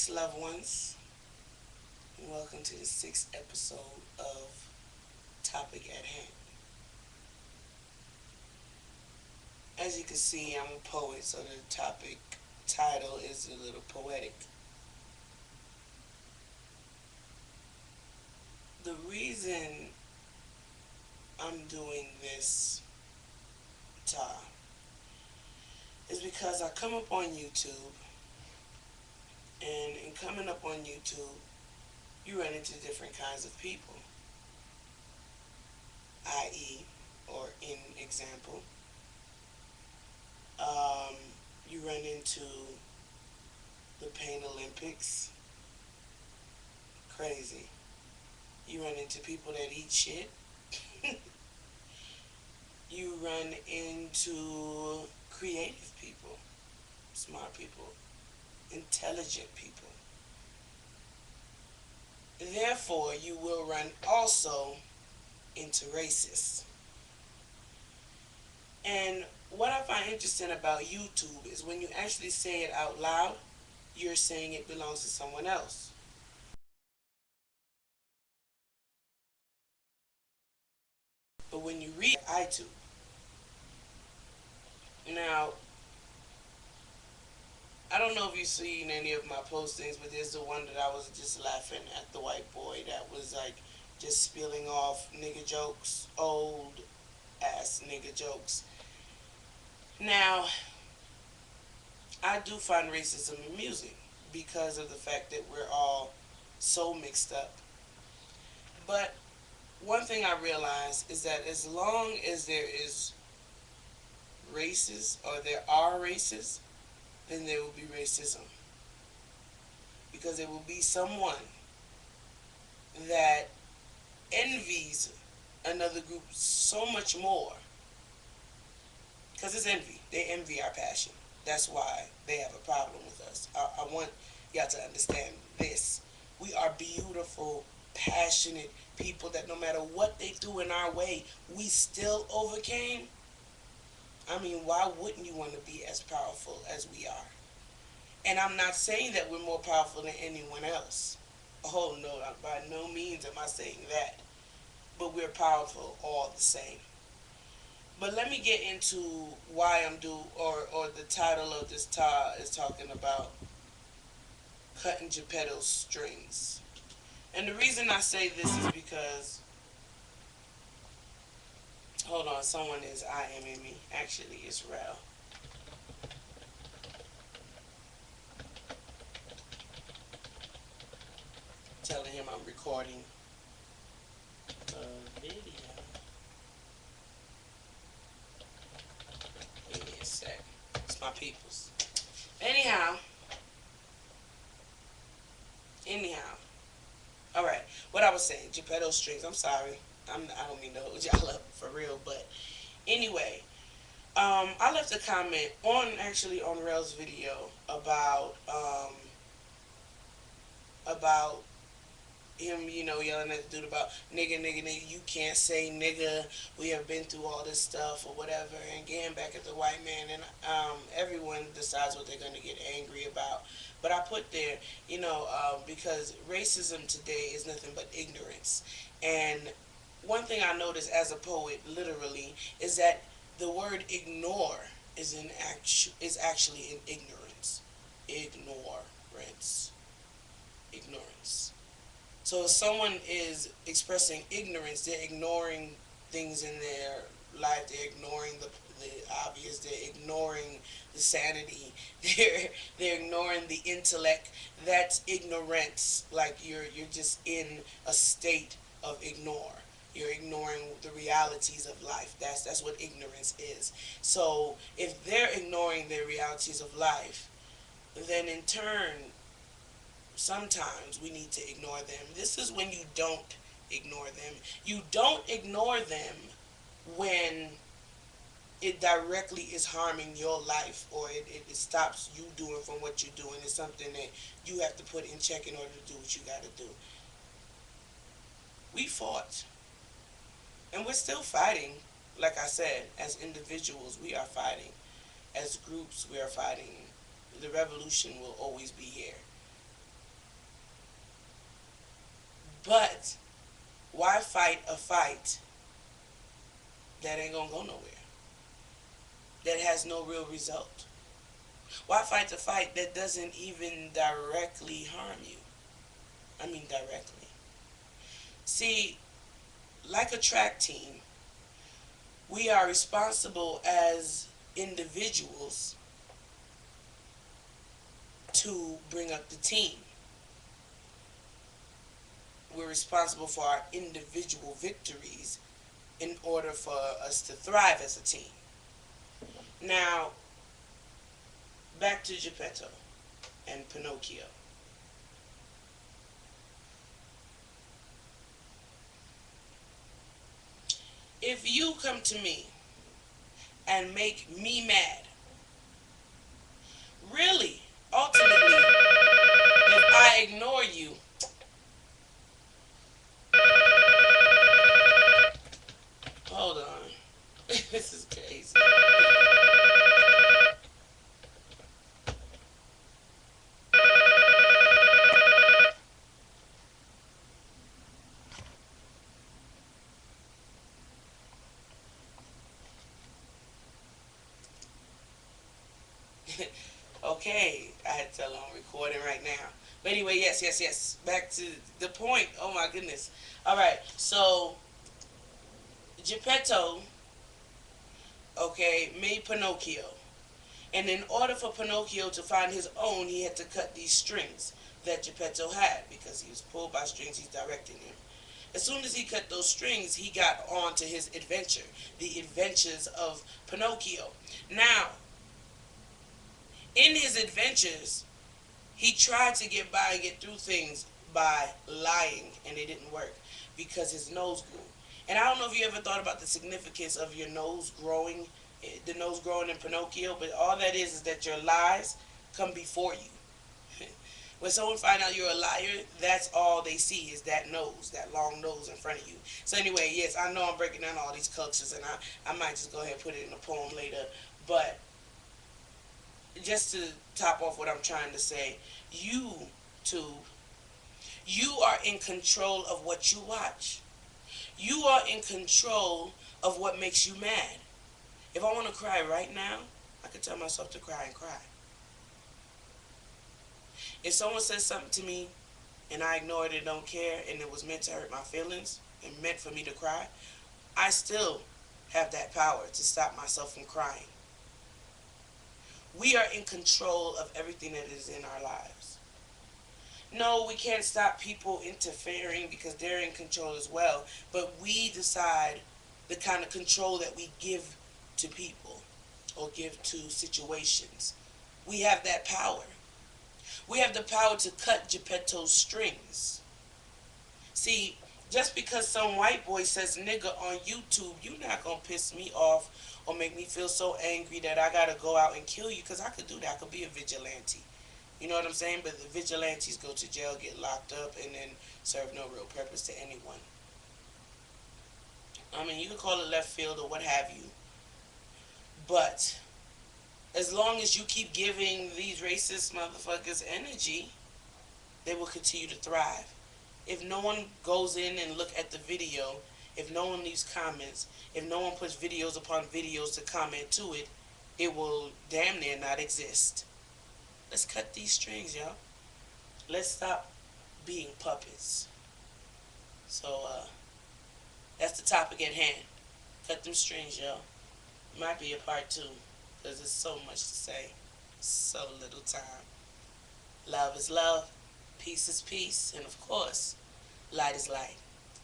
Peace, loved ones, and welcome to the sixth episode of Topic at Hand. As you can see, I'm a poet, so the topic title is a little poetic. The reason I'm doing this TAH is because I come up on YouTube, and in coming up on YouTube, you run into different kinds of people, i.e., or in example, um, you run into the Pain Olympics, crazy. You run into people that eat shit. You run into creative people, smart people, intelligent people. Therefore, you will run also into racists. And what I find interesting about YouTube is when you actually say it out loud, you're saying it belongs to someone else. But when you read iTunes, now, I don't know if you've seen any of my postings, but there's the one that I was just laughing at the white boy that was like just spilling off nigga jokes, old ass nigga jokes. Now, I do find racism amusing because of the fact that we're all so mixed up. But one thing I realize is that as long as there is races or there are races, then there will be racism. Because there will be someone that envies another group so much more. Because it's envy. They envy our passion. That's why they have a problem with us. I want y'all to understand this. We are beautiful, passionate people that no matter what they threw in our way, we still overcame. I mean, why wouldn't you want to be as powerful as we are? And I'm not saying that we're more powerful than anyone else. Oh no, by no means am I saying that. But we're powerful all the same. But let me get into why I'm or the title of this TAH is talking about cutting Geppetto's strings. And the reason I say this is because, hold on, someone is IMing me. Actually, it's Rel. Telling him I'm recording a video. Give me a sec. It's my peoples. Anyhow. All right. What I was saying, Geppetto strings. I'm sorry. I don't mean to hold y'all up for real, but anyway, I left a comment on Rel's video about him, yelling at the dude about nigga, nigga, nigga, you can't say nigga. We have been through all this stuff or whatever, and getting back at the white man, and everyone decides what they're gonna get angry about. But I put there, because racism today is nothing but ignorance. And one thing I noticed as a poet, literally, is that the word ignore is actually in ignorance. Ignorance. Ignorance. So if someone is expressing ignorance, they're ignoring things in their life. They're ignoring the obvious. They're ignoring the sanity. They're ignoring the intellect. That's ignorance. Like you're just in a state of ignore. You're ignoring the realities of life. That's what ignorance is. So if they're ignoring the realities of life, then in turn sometimes we need to ignore them. This is when you don't ignore them. You don't ignore them when it directly is harming your life, or it stops you doing from what you're doing. It's something that you have to put in check in order to do what you got to do. We fought, and we're still fighting. Like I said, as individuals, we are fighting. As groups, we are fighting. The revolution will always be here. But why fight a fight that ain't gonna go nowhere? That has no real result? Why fight the fight that doesn't even directly harm you? I mean, directly. See, like a track team, we are responsible as individuals to bring up the team. We're responsible for our individual victories in order for us to thrive as a team. Now, back to Geppetto and Pinocchio. If you come to me and make me mad, really, ultimately, if I ignore you, hold on, this is crazy. Okay, I had to tell I'm recording right now. But anyway, yes. Back to the point. Oh my goodness. All right, so Geppetto, okay, made Pinocchio. And in order for Pinocchio to find his own, he had to cut these strings that Geppetto had because he was pulled by strings, he's directing him. As soon as he cut those strings, he got on to his adventure, the adventures of Pinocchio. Now, in his adventures, he tried to get by and get through things by lying, and it didn't work because his nose grew. And I don't know if you ever thought about the significance of your nose growing, the nose growing in Pinocchio, but all that is that your lies come before you. When someone finds out you're a liar, that's all they see is that nose, that long nose in front of you. So anyway, yes, I know I'm breaking down all these cultures, and I might just go ahead and put it in a poem later. But just to top off what I'm trying to say, you, too, you are in control of what you watch. You are in control of what makes you mad. If I want to cry right now, I can tell myself to cry and cry. If someone says something to me and I ignore it and don't care and it was meant to hurt my feelings and meant for me to cry, I still have that power to stop myself from crying. We are in control of everything that is in our lives. No, we can't stop people interfering because they're in control as well, but we decide the kind of control that we give to people or give to situations. We have that power. We have the power to cut Geppetto's strings. See, just because some white boy says nigga on YouTube, you're not going to piss me off or make me feel so angry that I got to go out and kill you, because I could do that. I could be a vigilante. You know what I'm saying? But the vigilantes go to jail, get locked up, and then serve no real purpose to anyone. I mean, you can call it left field or what have you. But as long as you keep giving these racist motherfuckers energy, they will continue to thrive. If no one goes in and look at the video, if no one leaves comments, if no one puts videos upon videos to comment to it, it will damn near not exist. Let's cut these strings, y'all. Let's stop being puppets. So, that's the topic at hand. Cut them strings, y'all. Might be a part two, because there's so much to say. So little time. Love is love. Peace is peace. And of course, light is light.